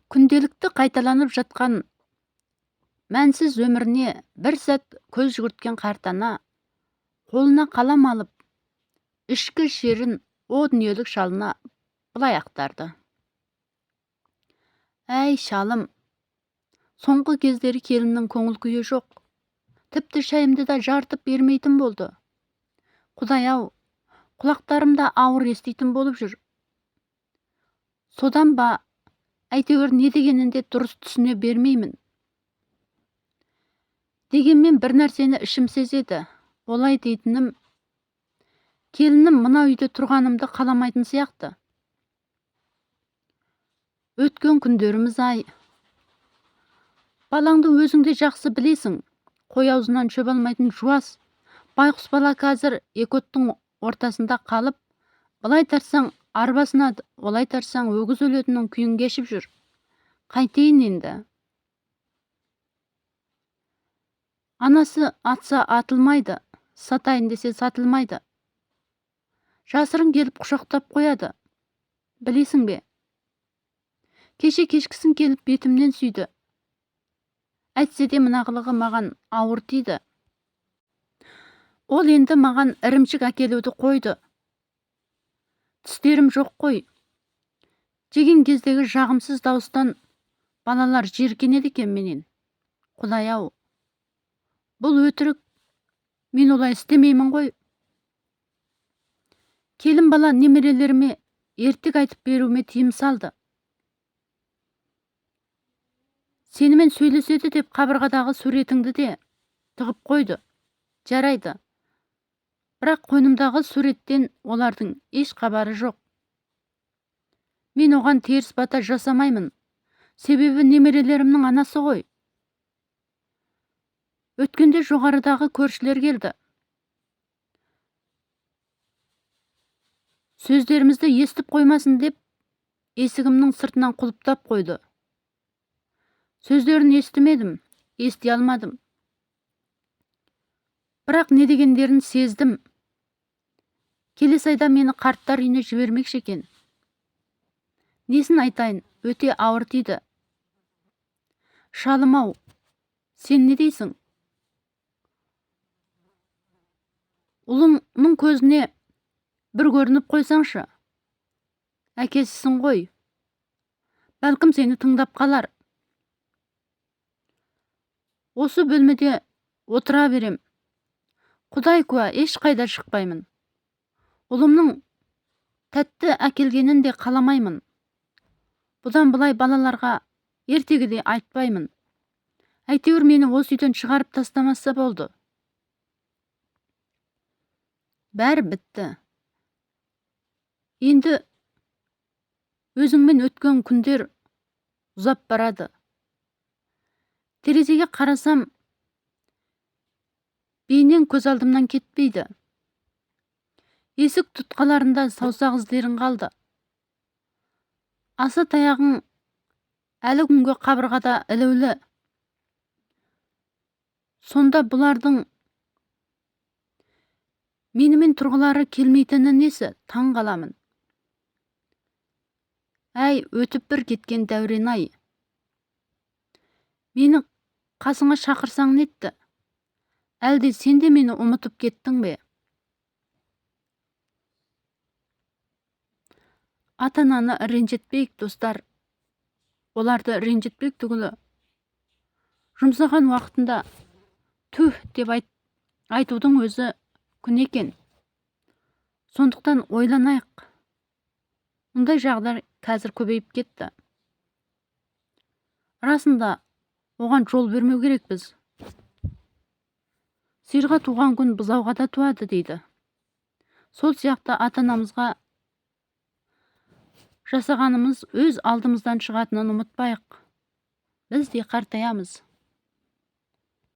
Күнделікті қайталанып жатқан мәнсіз өміріне бір сәт көз жүгірткен қарт ана қолына қалам алып, ішкі шерін о дүниелік шалына былай ақтарды. Әй шалым, соңғы кездері келіннің көңіл күйі жоқ. Тіпті шайымды да жартып бермейтін болды. Құдай-ау, құлақтарымда ауыр еститін болып жүр. Содан ба, әйтеуір не дегенінде дұрыс түсіне бермеймін. Дегенмен бір нәрсені ішім сезеді. Олай дейтінім, келінім мына үйде тұрғанымды қаламайтын сияқты. Өткен күндеріміз ай. Балаңды өзіңде жақсы білесің. Қой аузынан шөп алмайтын жуас. Байқұс бала қазір екі оттың ортасында қалып, былай тарсаң арбасына, олай тарсаң өгіз өлетіннің күйін кешіп жүр. Қайтейін енді? Анасы атса атылмайды, сатайын десе сатылмайды. Жасырын келіп құшақтап қояды. Білесің бе? Кеше кешкісін келіп бетімнен сүйді. Әйтсе де мына қылығы маған ауыр тиді. Ол енді маған ірімшік әкелуді қойды. Тістерім жоқ қой. Жеген кездегі жағымсыз дауыстан балалар жеркенеді екен менен. Құдай-ау, бұл өтірік. Мен олай істемеймін ғой. Келін бала немерелеріме ертек айтып беруіме тыйым салды. Сенімен сөйлеседі деп қабырғадағы суретіңді де тығып қойды. Жарайды. Бірақ қойнымдағы суреттен олардың еш хабары жоқ. Мен оған теріс бата жасамаймын. Себебі немерелерімнің анасы ғой. Өткенде жоғарыдағы көршілер келді. Сөздерімізді естіп қоймасын деп есігімнің сыртынан құлыптап қойды. Сөздерін естімедім, ести алмадым. Бірақ не дегендерін сездім. Келесі айда мені қарттар үйіне жібермекші екен. Несін айтайын, өте ауыр тиді. Шалым-ау, сен не дейсің? Ұлыңның көзіне бір көрініп қойсаңшы. Әкесісің ғой. Бәлкім сені тыңдап қалар. Осы бөлмеде отыра берем. Құдай куә, ешқайда шықпаймын. Ұлымның тәтті әкелгенін де қаламаймын. Бұдан былай балаларға ертегіде айтпаймын. Әйтеуір мені осы үйден шығарып тастамаса болды. Бәрі бітті. Енді өзіңмен өткен күндер ұзап барады. Терезеге қарасам, бейнең көз алдымнан кетпейді. Есік тұтқаларында саусақ іздерің қалды. Аса таяғың әлі күнге қабырғада ілулі. Сонда бұлардың менімен тұрғылары келмейтіні несі, таң қаламын. Әй, өтіп бір кеткен дәурен ай. Мені қасыңа шақырсаң нетті? Әлде сен де мені ұмытып кеттің бе? Ата-ананы ренжітпейік, достар. Оларды ренжітпек түгілі. Жұмсаған уақытында түх деп айтудың өзі күн екен. Сондықтан ойланайық. Мұндай жағдай қазір көбейіп кетті. Расында оған жол бермеу керекпіз. Сиырға туған күн бұзауға да туады дейді. Сол сияқты ата-анамызға жасағанымыз өз алдымыздан шығатынын ұмытпайық. Біз де қартаямыз.